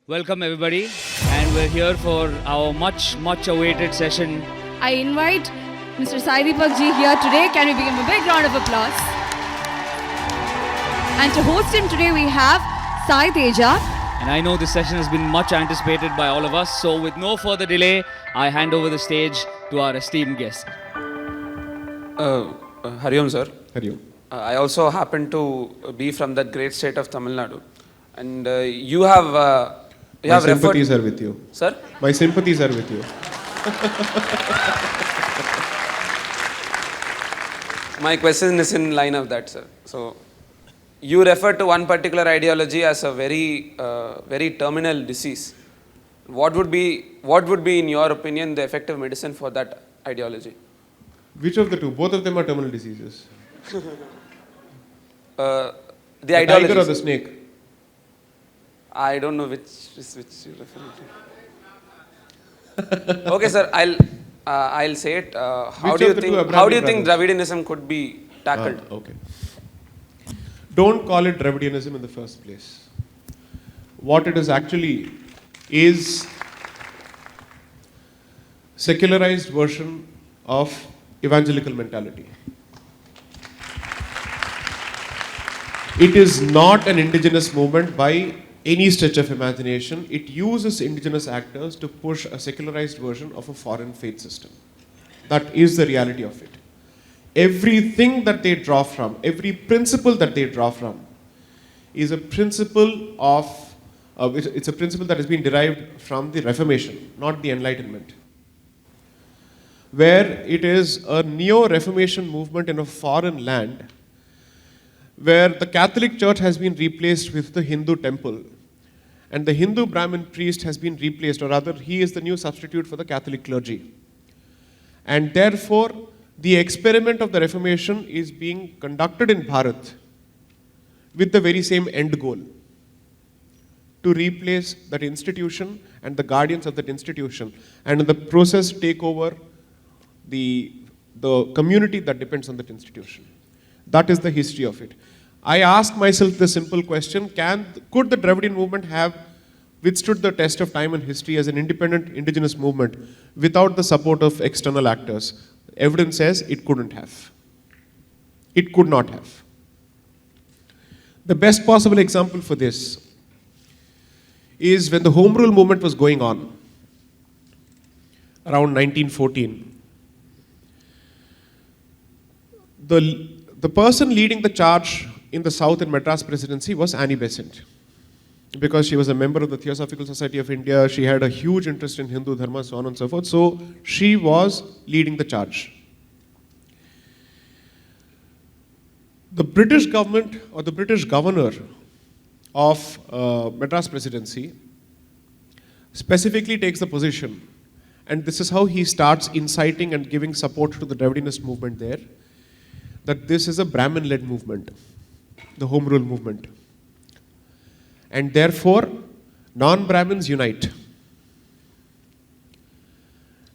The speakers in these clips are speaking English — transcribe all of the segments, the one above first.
Welcome everybody, and we're here for our much awaited session. I invite Mr. Sai Deepak ji here today. Can we give him a big round of applause? And to host him today we have Sai Teja. And I know this session has been much anticipated by all of us, so with no further delay, I hand over the stage to our esteemed guest. Hariom sir. Hariom. I also happen to be from that great state of Tamil Nadu, and you have My sympathies are with you. Sir? My sympathies are with you. My question is in line of that, sir. So, you refer to one particular ideology as a very terminal disease. What would be, in your opinion, the effective medicine for that ideology? Which of the two? Both of them are terminal diseases. The ideology. Tiger or the snake? I don't know which you refer to. Okay, sir. I'll say it. How do you think Dravidianism could be tackled? Okay. Don't call it Dravidianism in the first place. What it is actually is secularized version of evangelical mentality. It is not an indigenous movement by any stretch of imagination. It uses indigenous actors to push a secularized version of a foreign faith system. That is the reality of it. Everything that they draw from, every principle that they draw from, is a principle of, it's a principle that has been derived from the Reformation, not the Enlightenment, where it is a neo-Reformation movement in a foreign land, where the Catholic Church has been replaced with the Hindu temple, and the Hindu Brahmin priest has been replaced, or rather, he is the new substitute for the Catholic clergy. And therefore, the experiment of the Reformation is being conducted in Bharat with the very same end goal: to replace that institution and the guardians of that institution, and in the process take over the community that depends on that institution. That is the history of it. I ask myself the simple question, could the Dravidian movement have withstood the test of time and history as an independent indigenous movement without the support of external actors? Evidence says it couldn't have. It could not have. The best possible example for this is when the Home Rule movement was going on around 1914. The person leading the charge in the South and Madras Presidency was Annie Besant, because she was a member of the Theosophical Society of India. She had a huge interest in Hindu Dharma, so on and so forth. So she was leading the charge. The British government, or the British governor of Madras Presidency, specifically takes the position, and this is how he starts inciting and giving support to the Dravidianist movement there, that this is a Brahmin-led movement, the Home Rule movement. And therefore, non-Brahmins unite.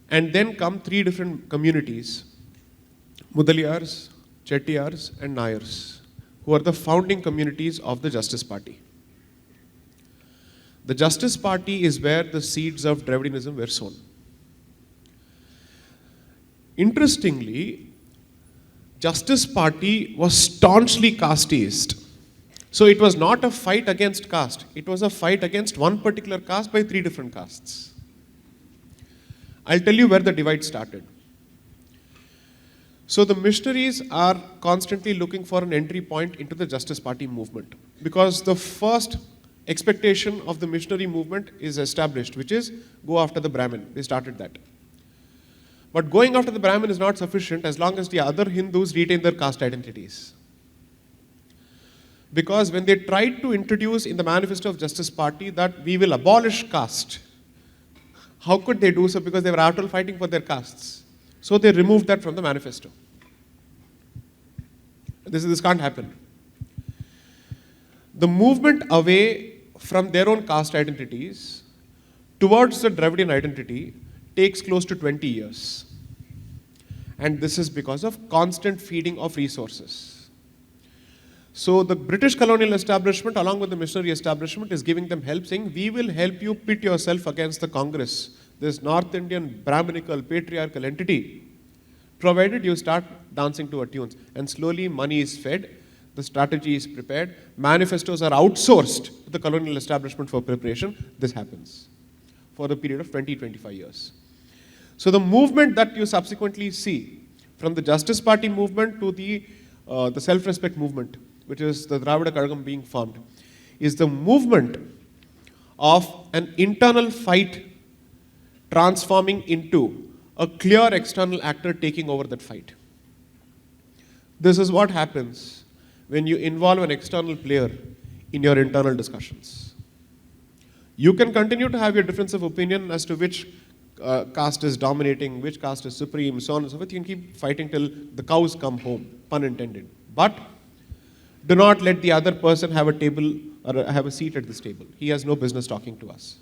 And then come three different communities: Mudaliyars, Chettiyars, and Nayars, who are the founding communities of the Justice Party. The Justice Party is where the seeds of Dravidianism were sown. Interestingly, Justice Party was staunchly casteist. So it was not a fight against caste. It was a fight against one particular caste by three different castes. I'll tell you where the divide started. So the missionaries are constantly looking for an entry point into the Justice Party movement, because the first expectation of the missionary movement is established, which is go after the Brahmin. They started that. But going after the Brahmin is not sufficient as long as the other Hindus retain their caste identities. Because when they tried to introduce in the manifesto of Justice Party that we will abolish caste, how could they do so? Because they were after all fighting for their castes. So they removed that from the manifesto. This can't happen. The movement away from their own caste identities towards the Dravidian identity takes close to 20 years. And this is because of constant feeding of resources. So the British colonial establishment, along with the missionary establishment, is giving them help, saying, we will help you pit yourself against the Congress, this North Indian Brahminical patriarchal entity, provided you start dancing to our tunes. And slowly money is fed, the strategy is prepared, manifestos are outsourced to the colonial establishment for preparation. This happens for the period of 20-25 years. So the movement that you subsequently see, from the Justice Party movement to the self-respect movement, which is the Dravida Kazhagam being formed, is the movement of an internal fight transforming into a clear external actor taking over that fight. This is what happens when you involve an external player in your internal discussions. You can continue to have your difference of opinion as to which caste is dominating, which caste is supreme, so on and so forth. You can keep fighting till the cows come home, pun intended. But do not let the other person have a table or have a seat at this table. He has no business talking to us.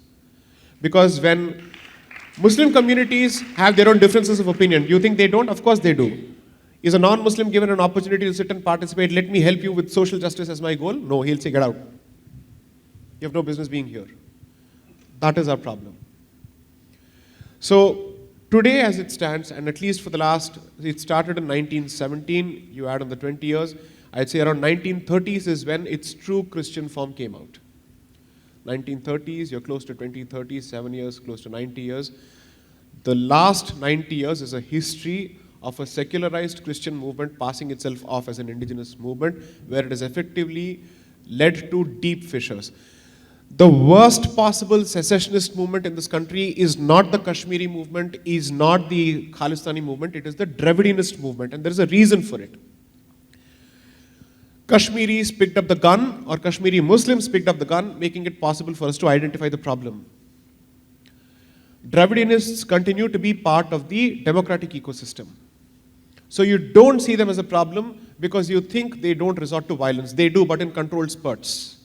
Because when Muslim communities have their own differences of opinion, do you think they don't? Of course they do. Is a non-Muslim given an opportunity to sit and participate, let me help you with social justice as my goal? No, he'll say, get out. You have no business being here. That is our problem. So today as it stands, and at least for the last, it started in 1917, you add on the 20 years, I'd say around 1930s is when its true Christian form came out. 1930s, you're close to 2030s, 7 years, close to 90 years. The last 90 years is a history of a secularized Christian movement passing itself off as an indigenous movement, where it has effectively led to deep fissures. The worst possible secessionist movement in this country is not the Kashmiri movement, is not the Khalistani movement, it is the Dravidianist movement, and there is a reason for it. Kashmiris picked up the gun, or Kashmiri Muslims picked up the gun, making it possible for us to identify the problem. Dravidianists continue to be part of the democratic ecosystem. So you don't see them as a problem because you think they don't resort to violence. They do, but in controlled spurts.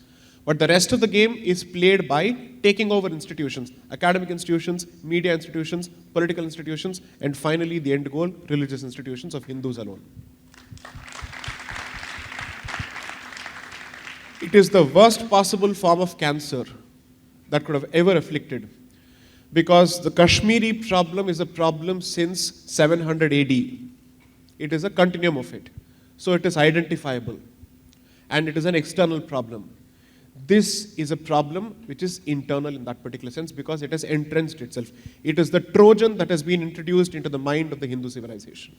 But the rest of the game is played by taking over institutions, academic institutions, media institutions, political institutions, and finally the end goal, religious institutions of Hindus alone. It is the worst possible form of cancer that could have ever afflicted, because the Kashmiri problem is a problem since 700 AD. It is a continuum of it. So it is identifiable. And it is an external problem. This is a problem which is internal in that particular sense because it has entrenched itself. It is the Trojan that has been introduced into the mind of the Hindu civilization.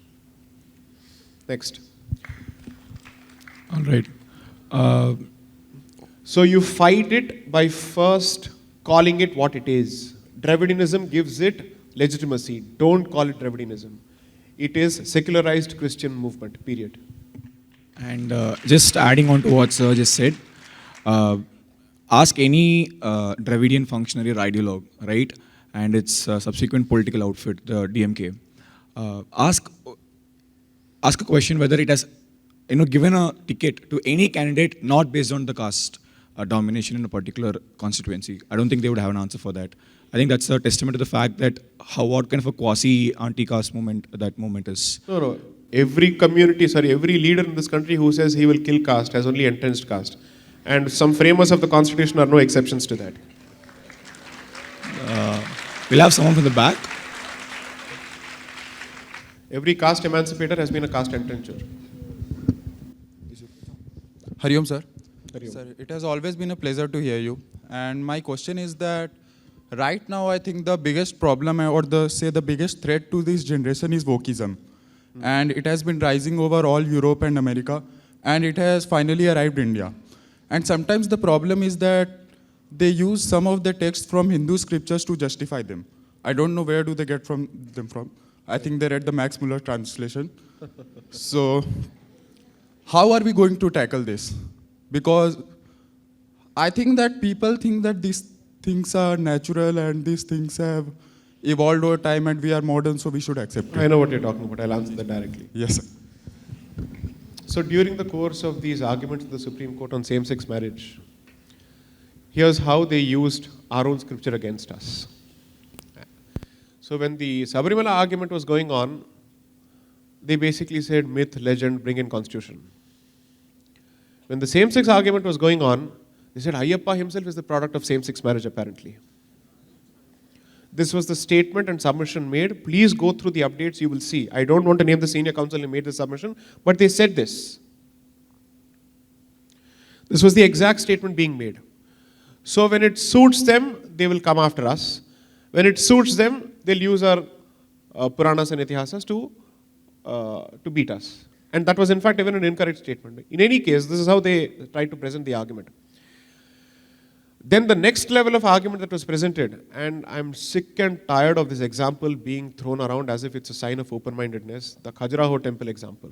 Next. All right. So you fight it by first calling it what it is. Dravidianism gives it legitimacy. Don't call it Dravidianism. It is secularized Christian movement, period. And just adding on to what Sir just said, ask any Dravidian functionary or ideologue, right, and its subsequent political outfit, the DMK. Ask a question whether it has, given a ticket to any candidate not based on the caste domination in a particular constituency. I don't think they would have an answer for that. I think that's a testament to the fact that what kind of a quasi-anti-caste movement that movement is. No. Every leader in this country who says he will kill caste has only entrenched caste. And some framers of the constitution are no exceptions to that. We'll have someone from the back. Every caste emancipator has been a caste entrencher. Hariom, sir. Hariom. Sir, it has always been a pleasure to hear you. And my question is that right now, I think the biggest problem or the biggest threat to this generation is wokeism. And it has been rising over all Europe and America. And it has finally arrived in India. And sometimes the problem is that they use some of the texts from Hindu scriptures to justify them. I don't know where do they get them from. I think they read the Max Muller translation. So how are we going to tackle this? Because I think that people think that these things are natural and these things have evolved over time and we are modern, so we should accept it. I know what you're talking about. I'll answer that directly. Yes, sir. So during the course of these arguments in the Supreme Court on same-sex marriage, here's how they used our own scripture against us. So when the Sabarimala argument was going on, they basically said myth, legend, bring in constitution. When the same-sex argument was going on, they said Ayyappa himself is the product of same-sex marriage apparently. This was the statement and submission made. Please go through the updates, you will see. I don't want to name the senior counsel who made the submission, but they said this. This was the exact statement being made. So when it suits them, they will come after us. When it suits them, they'll use our Puranas and Itihasas to beat us. And that was in fact even an incorrect statement. In any case, this is how they tried to present the argument. Then the next level of argument that was presented, and I'm sick and tired of this example being thrown around as if it's a sign of open-mindedness, the Khajuraho temple example.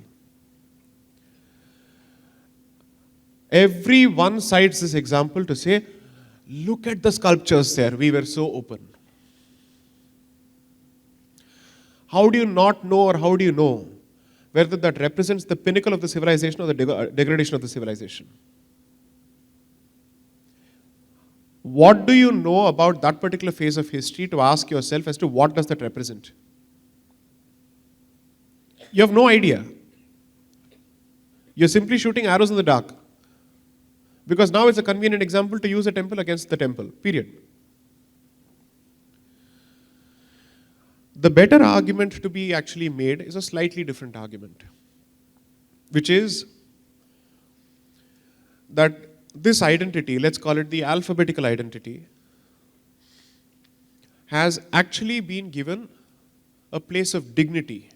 Everyone cites this example to say, look at the sculptures there, we were so open. How do you not know, or how do you know whether that represents the pinnacle of the civilization or the degradation of the civilization? What do you know about that particular phase of history to ask yourself as to what does that represent? You have no idea. You're simply shooting arrows in the dark. Because now it's a convenient example to use a temple against the temple, period. The better argument to be actually made is a slightly different argument, which is that this identity, let's call it the alphabetical identity, has actually been given a place of dignity.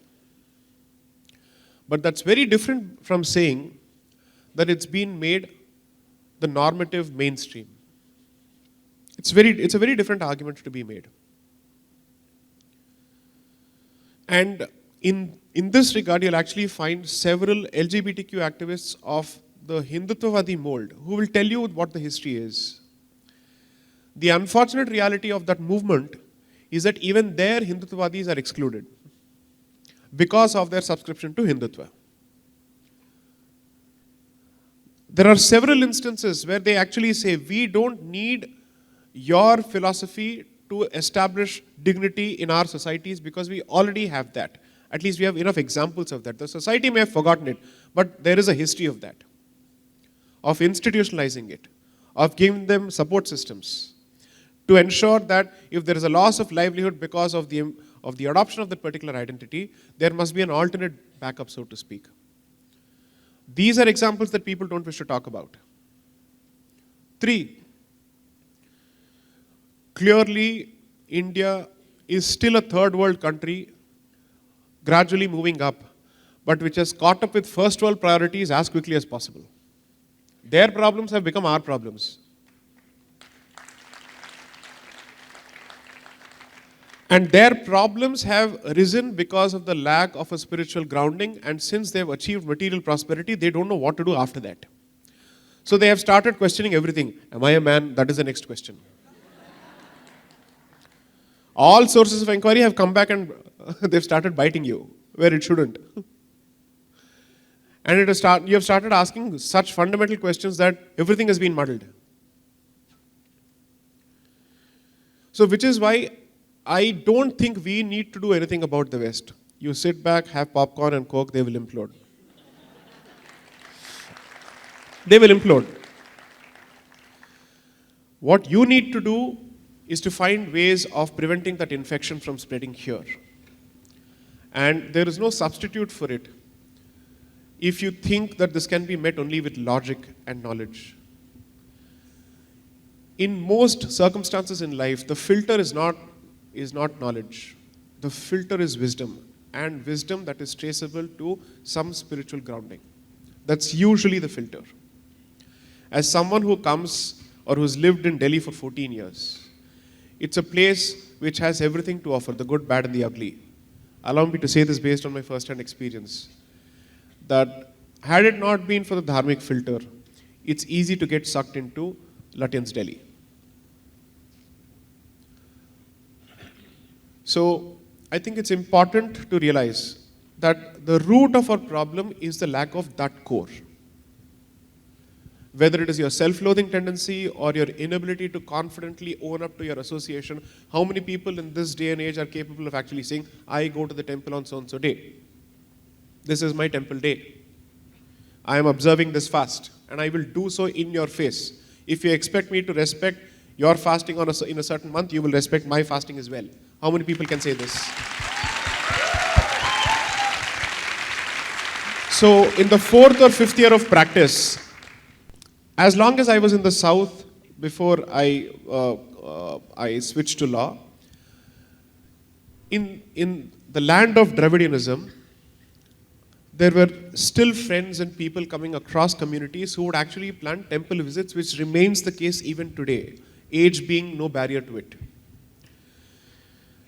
But that's very different from saying that it's been made the normative mainstream. It's a very different argument to be made. And in this regard, you'll actually find several LGBTQ activists of the Hindutvavadi mold who will tell you what the history is. The unfortunate reality of that movement is that even there Hindutvavadis are excluded because of their subscription to Hindutva. There are several instances where they actually say, we don't need your philosophy to establish dignity in our societies because we already have that. At least we have enough examples of that. The society may have forgotten it, but there is a history of that, of institutionalizing it, of giving them support systems to ensure that if there is a loss of livelihood because of the adoption of that particular identity, there must be an alternate backup, so to speak. These are examples that people don't wish to talk about. 3, clearly India is still a third world country, gradually moving up, but which has caught up with first world priorities as quickly as possible. Their problems have become our problems. And their problems have risen because of the lack of a spiritual grounding, and since they've achieved material prosperity, they don't know what to do after that. So they have started questioning everything. Am I a man? That is the next question. All sources of inquiry have come back and they've started biting you where it shouldn't. And you have started asking such fundamental questions that everything has been muddled. So which is why I don't think we need to do anything about the West. You sit back, have popcorn and Coke, they will implode. They will implode. What you need to do is to find ways of preventing that infection from spreading here. And there is no substitute for it if you think that this can be met only with logic and knowledge. In most circumstances in life, the filter is not knowledge. The filter is wisdom, and wisdom that is traceable to some spiritual grounding. That's usually the filter. As someone who comes or who's lived in Delhi for 14 years, it's a place which has everything to offer, the good, bad, and the ugly. Allow me to say this based on my first-hand experience, that had it not been for the dharmic filter, it's easy to get sucked into Lutyens' Delhi. So I think it's important to realize that the root of our problem is the lack of that core. Whether it is your self-loathing tendency or your inability to confidently own up to your association, how many people in this day and age are capable of actually saying, I go to the temple on so-and-so day. This is my temple day. I am observing this fast, and I will do so in your face. If you expect me to respect your fasting in a certain month, you will respect my fasting as well. How many people can say this? So, in the 4th or 5th year of practice, as long as I was in the South before I switched to law, in the land of Dravidianism, there were still friends and people coming across communities who would actually plan temple visits, which remains the case even today, age being no barrier to it.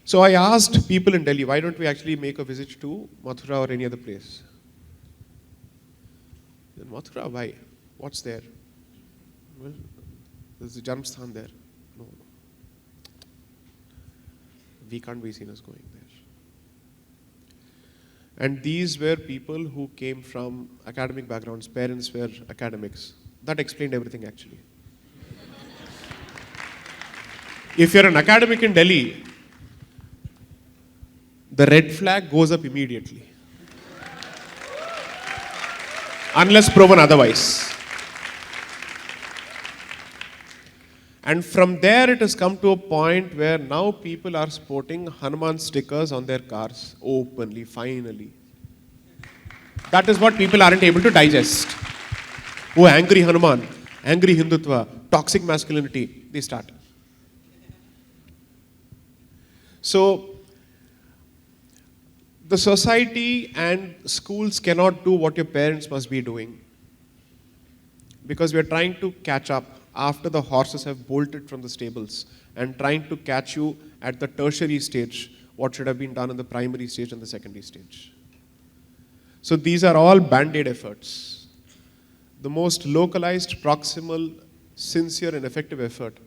So I asked people in Delhi, why don't we actually make a visit to Mathura or any other place? Then Mathura, why? What's there? Well, there's a Janmsthan there. No. We can't be seen as going there. And these were people who came from academic backgrounds. Parents were academics. That explained everything actually. If you're an academic in Delhi, the red flag goes up immediately. Unless proven otherwise. And from there it has come to a point where now people are sporting Hanuman stickers on their cars openly, finally. That is what people aren't able to digest. Oh, angry Hanuman, angry Hindutva, toxic masculinity, they start. So, the society and schools cannot do what your parents must be doing. Because we are trying to catch up after the horses have bolted from the stables and trying to catch you at the tertiary stage, what should have been done in the primary stage and the secondary stage. So these are all band-aid efforts. The most localized, proximal, sincere and effective effort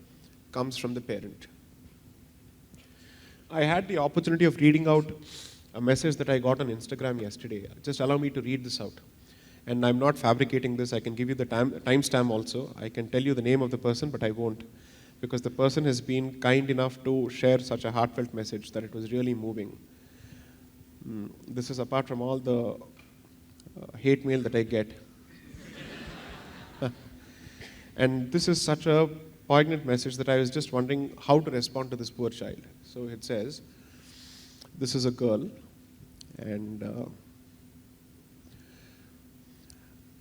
comes from the parent. I had the opportunity of reading out a message that I got on Instagram yesterday. Just allow me to read this out. And I'm not fabricating this. I can give you the timestamp also. I can tell you the name of the person, but I won't. Because the person has been kind enough to share such a heartfelt message that it was really moving. This is apart from all the hate mail that I get. And this is such a poignant message that I was just wondering how to respond to this poor child. So it says, this is a girl, and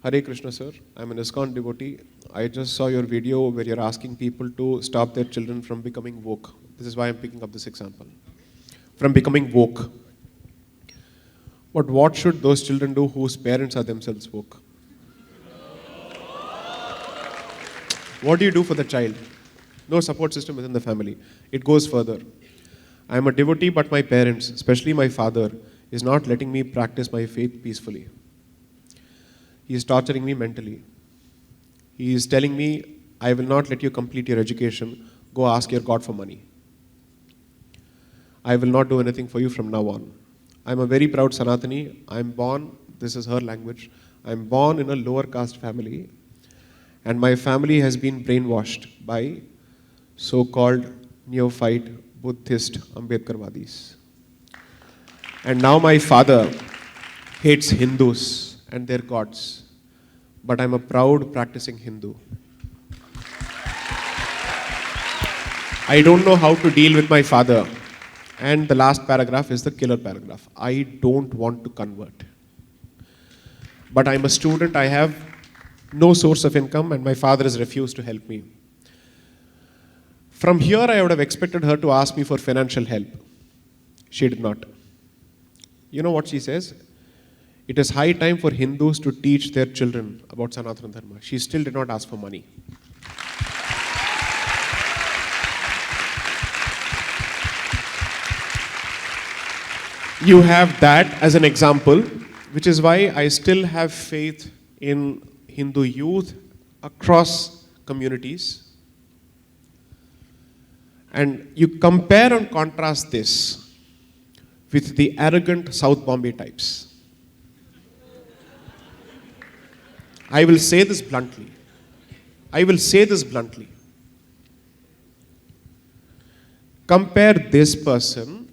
Hare Krishna sir, I'm an ISKCON devotee. I just saw your video where you're asking people to stop their children from becoming woke. This is why I'm picking up this example. From becoming woke. But what should those children do whose parents are themselves woke? What do you do for the child? No support system within the family. It goes further. I'm a devotee, but my parents, especially my father, is not letting me practice my faith peacefully. He is torturing me mentally. He is telling me, I will not let you complete your education. Go ask your God for money. I will not do anything for you from now on. I'm a very proud Sanatani. I'm born, this is her language, I'm born in a lower caste family, and my family has been brainwashed by so-called neophyte Buddhist Ambedkarwadis. And now my father hates Hindus and their gods, but I'm a proud practicing Hindu. I don't know how to deal with my father. And the last paragraph is the killer paragraph. I don't want to convert. But I'm a student, I have no source of income, and my father has refused to help me. From here, I would have expected her to ask me for financial help. She did not. You know what she says? It is high time for Hindus to teach their children about Sanatana Dharma. She still did not ask for money. You have that as an example, which is why I still have faith in Hindu youth across communities. And you compare and contrast this with the arrogant South Bombay types. I will say this bluntly. Compare this person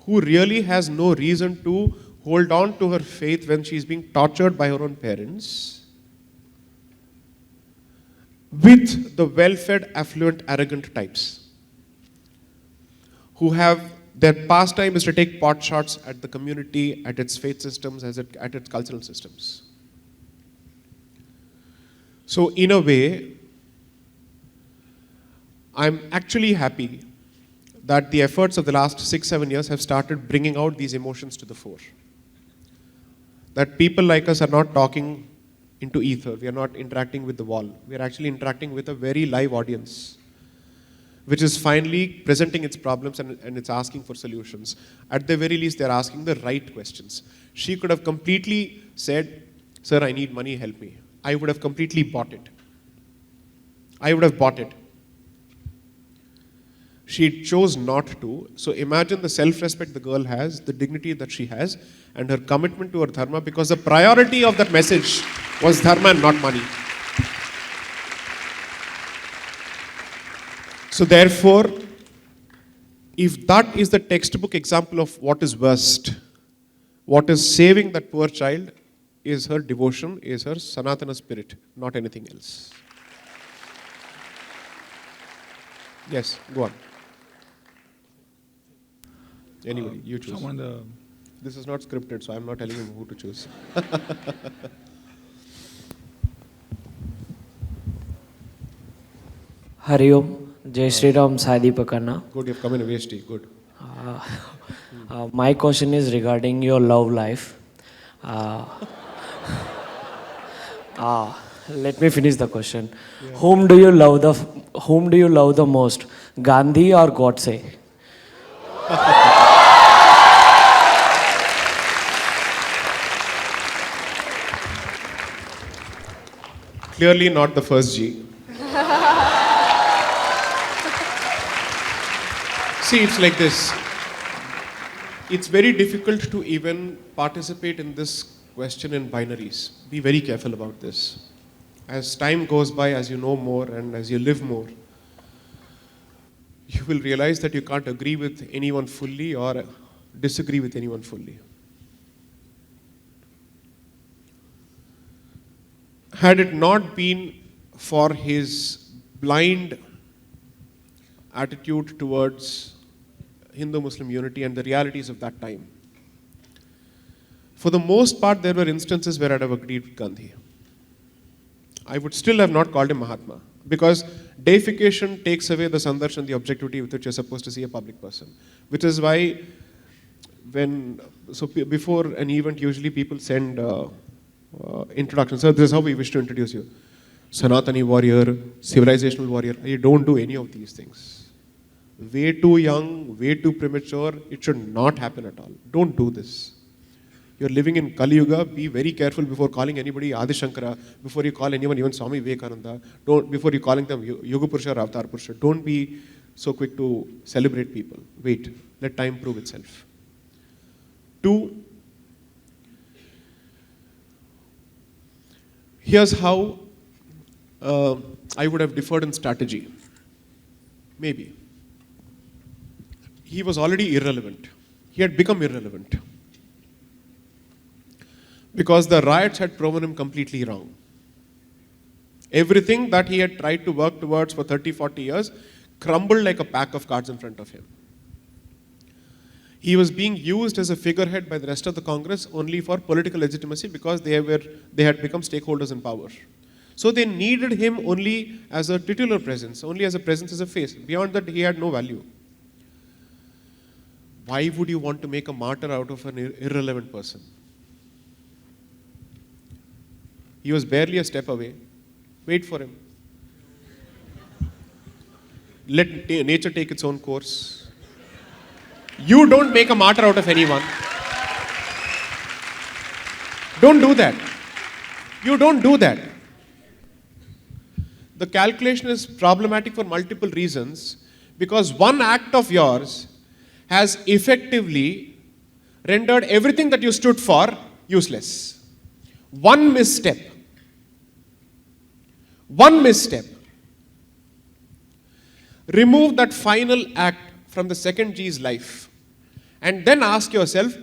who really has no reason to hold on to her faith when she's being tortured by her own parents, with the well-fed, affluent, arrogant types who have their pastime is to take pot shots at the community, at its faith systems, at its cultural systems. So in a way, I'm actually happy that the efforts of the last 6-7 years have started bringing out these emotions to the fore. That people like us are not talking into ether, we are not interacting with the wall, we are actually interacting with a very live audience, which is finally presenting its problems and it's asking for solutions. At the very least, they're asking the right questions. She could have completely said, sir, I need money, help me. I would have completely bought it. I would have bought it. She chose not to. So imagine the self-respect the girl has, the dignity that she has, and her commitment to her dharma, because the priority of that message was dharma and not money. So therefore, if that is the textbook example of what is worst, what is saving that poor child is her devotion, is her Sanatana spirit, not anything else. Yes, go on. Anybody, you choose. This is not scripted, so I'm not telling him who to choose. Hari Om, Jai Shri Ram, Sai Deepak Anna. Good, you've come in a VST, good. My question is regarding your love life. Let me finish the question. Yeah. Whom do you love the most, Gandhi or Godse? Clearly not the first G. See, it's like this. It's very difficult to even participate in this question in binaries. Be very careful about this. As time goes by, as you know more and as you live more, you will realize that you can't agree with anyone fully or disagree with anyone fully. Had it not been for his blind attitude towards Hindu-Muslim unity and the realities of that time, for the most part there were instances where I'd have agreed with Gandhi. I would still have not called him Mahatma, because deification takes away the sandarshan, the objectivity with which you're supposed to see a public person. Which is why before an event, usually people send introductions. So this is how we wish to introduce you. Sanatani warrior, civilizational warrior. You don't do any of these things. Way too young, way too premature. It should not happen at all. Don't do this. You're living in Kali Yuga. Be very careful before calling anybody Adi Shankara, before you call anyone even Swami Vivekananda, before you calling them Yoga Purusha or Avatar Purusha. Don't be so quick to celebrate people. Wait. Let time prove itself. 2, here's how I would have differed in strategy. Maybe. He was already irrelevant. He had become irrelevant, because the riots had proven him completely wrong. Everything that he had tried to work towards for 30-40 years crumbled like a pack of cards in front of him. He was being used as a figurehead by the rest of the Congress only for political legitimacy, because they had become stakeholders in power. So they needed him only as a titular presence, only as a presence, as a face. Beyond that, he had no value. Why would you want to make a martyr out of an irrelevant person? He was barely a step away. Wait for him. Let nature take its own course. You don't make a martyr out of anyone. Don't do that. You don't do that. The calculation is problematic for multiple reasons, because one act of yours has effectively rendered everything that you stood for useless. One misstep. Remove that final act from the second G's life, and then ask yourself,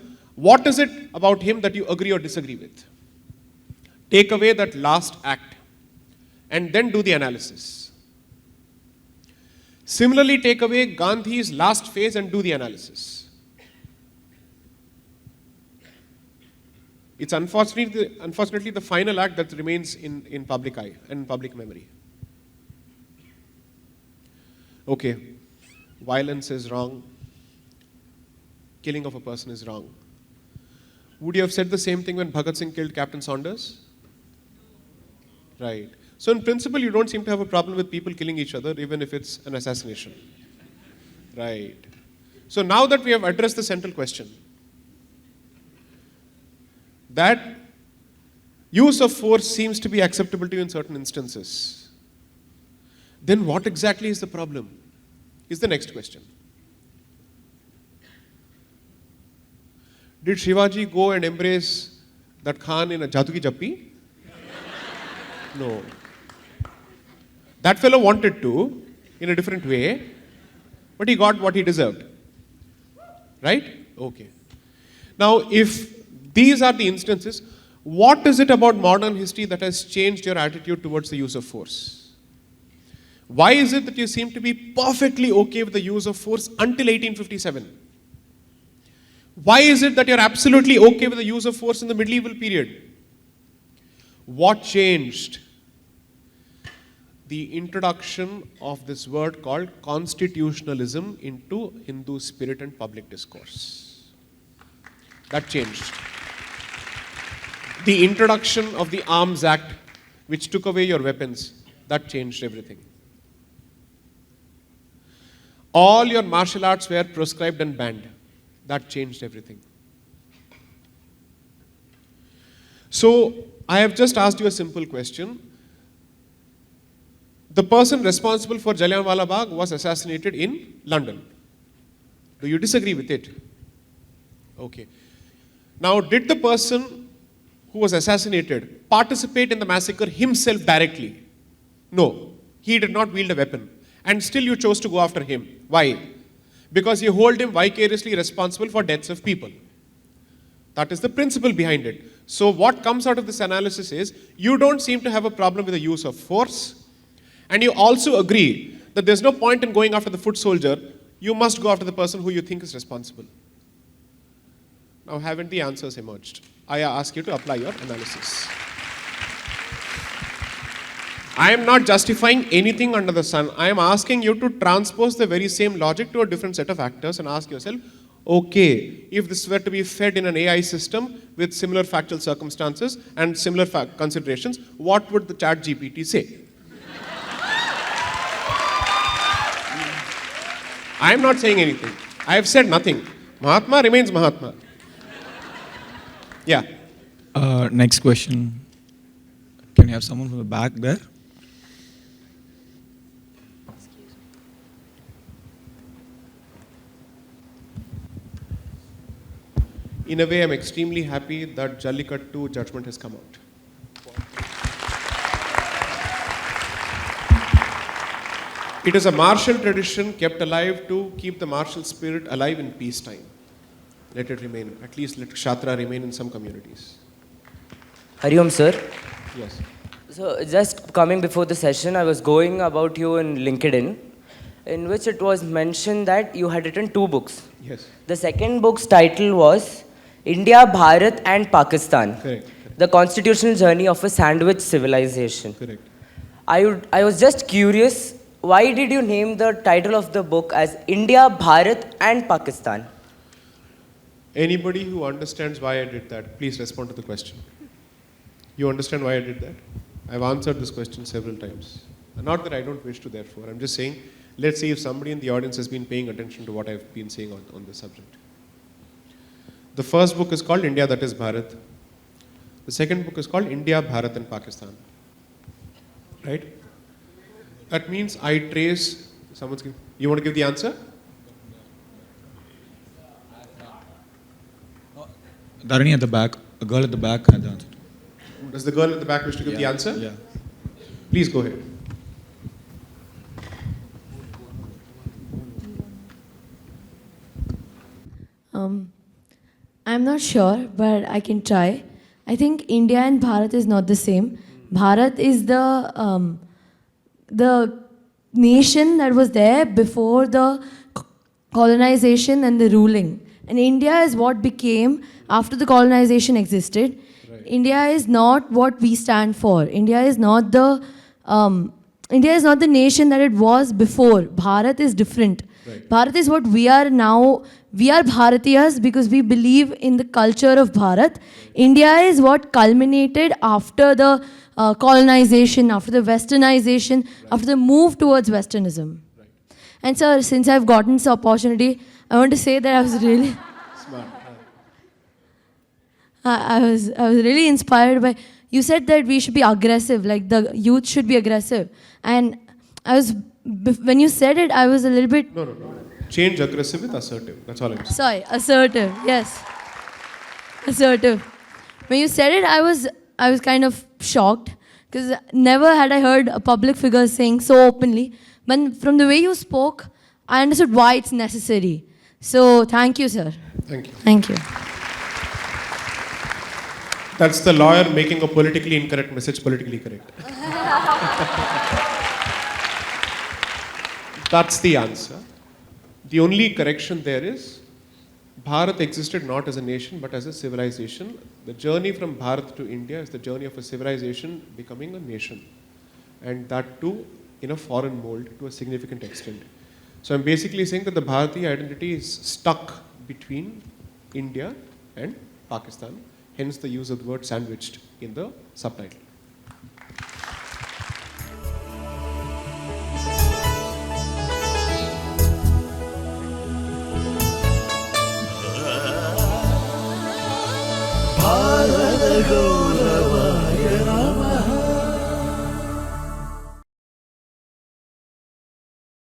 What is it about him that you agree or disagree with? Take away that last act and then do the analysis. Similarly, take away Gandhi's last phase and do the analysis. It's unfortunately the final act that remains in public eye and public memory. Okay, violence is wrong. Killing of a person is wrong. Would you have said the same thing when Bhagat Singh killed Captain Saunders? Right. So in principle, you don't seem to have a problem with people killing each other, even if it's an assassination. Right. So now that we have addressed the central question, that use of force seems to be acceptable to you in certain instances, then what exactly is the problem? Is the next question. Did Shivaji go and embrace that Khan in a Jadoo Ki Jappi? No. That fellow wanted to, in a different way, but he got what he deserved. Right? Okay. Now, if these are the instances, what is it about modern history that has changed your attitude towards the use of force? Why is it that you seem to be perfectly okay with the use of force until 1857? Why is it that you're absolutely okay with the use of force in the medieval period? What changed? The introduction of this word called constitutionalism into Hindu spirit and public discourse. That changed. The introduction of the Arms Act, which took away your weapons, that changed everything. All your martial arts were proscribed and banned. That changed everything. So, I have just asked you a simple question. The person responsible for Jallianwala Bagh was assassinated in London. Do you disagree with it? Okay. Now, did the person who was assassinated participate in the massacre himself directly? No. He did not wield a weapon. And still you chose to go after him. Why? Because you hold him vicariously responsible for deaths of people. That is the principle behind it. So what comes out of this analysis is, you don't seem to have a problem with the use of force, and you also agree that there's no point in going after the foot soldier, you must go after the person who you think is responsible. Now, haven't the answers emerged? I ask you to apply your analysis. I am not justifying anything under the sun. I am asking you to transpose the very same logic to a different set of actors and ask yourself, okay, if this were to be fed in an AI system with similar factual circumstances and similar considerations, what would the chat GPT say? I am not saying anything. I have said nothing. Mahatma remains Mahatma. Yeah. Next question. Can you have someone from the back there? In a way, I'm extremely happy that Jallikattu judgment has come out. It is a martial tradition kept alive to keep the martial spirit alive in peacetime. Let it remain. At least let Kshatriya remain in some communities. Hariom sir. Yes. So just coming before the session, I was going about you in LinkedIn, in which it was mentioned that you had written 2 books. Yes. The second book's title was India, Bharat and Pakistan. Correct. The Constitutional Journey of a Sandwich Civilization. Correct. I was just curious, why did you name the title of the book as India, Bharat and Pakistan? Anybody who understands why I did that, please respond to the question. You understand why I did that? I've answered this question several times. Not that I don't wish to, therefore. I'm just saying, let's see if somebody in the audience has been paying attention to what I've been saying on this subject. The first book is called India, that is Bharat. The second book is called India, Bharat and Pakistan. Right? That means I trace, you want to give the answer? Dharani at the back, a girl at the back had the answer. Does the girl at the back wish to give the answer? Yeah. Please go ahead. I'm not sure, but I can try. I think India and Bharat is not the same. Bharat is the nation that was there before the colonization and the ruling. And India is what became after the colonization existed. Right. India is not what we stand for. India is not the nation that it was before. Bharat is different. Right. Bharat is what we are now. We are Bharatiyas because we believe in the culture of Bharat. Right. India is what culminated after the colonization, after the westernization, right. after the move towards westernism. Right. And sir, since I've gotten this opportunity, I want to say that I was really smart. I was really inspired by. You said that we should be aggressive, like the youth should be aggressive, and when you said it, I was a little bit. No. Change aggressive with assertive. That's all I'm saying. Sorry, assertive. Yes, assertive. When you said it, I was kind of shocked because never had I heard a public figure saying so openly. But from the way you spoke, I understood why it's necessary. So thank you, sir. Thank you. Thank you. That's the lawyer making a politically incorrect message politically correct. That's the answer. The only correction there is, Bharat existed not as a nation but as a civilization. The journey from Bharat to India is the journey of a civilization becoming a nation. And that too in a foreign mold to a significant extent. So I'm basically saying that the Bharatiya identity is stuck between India and Pakistan. Hence the use of the word sandwiched in the subtitle. Bharat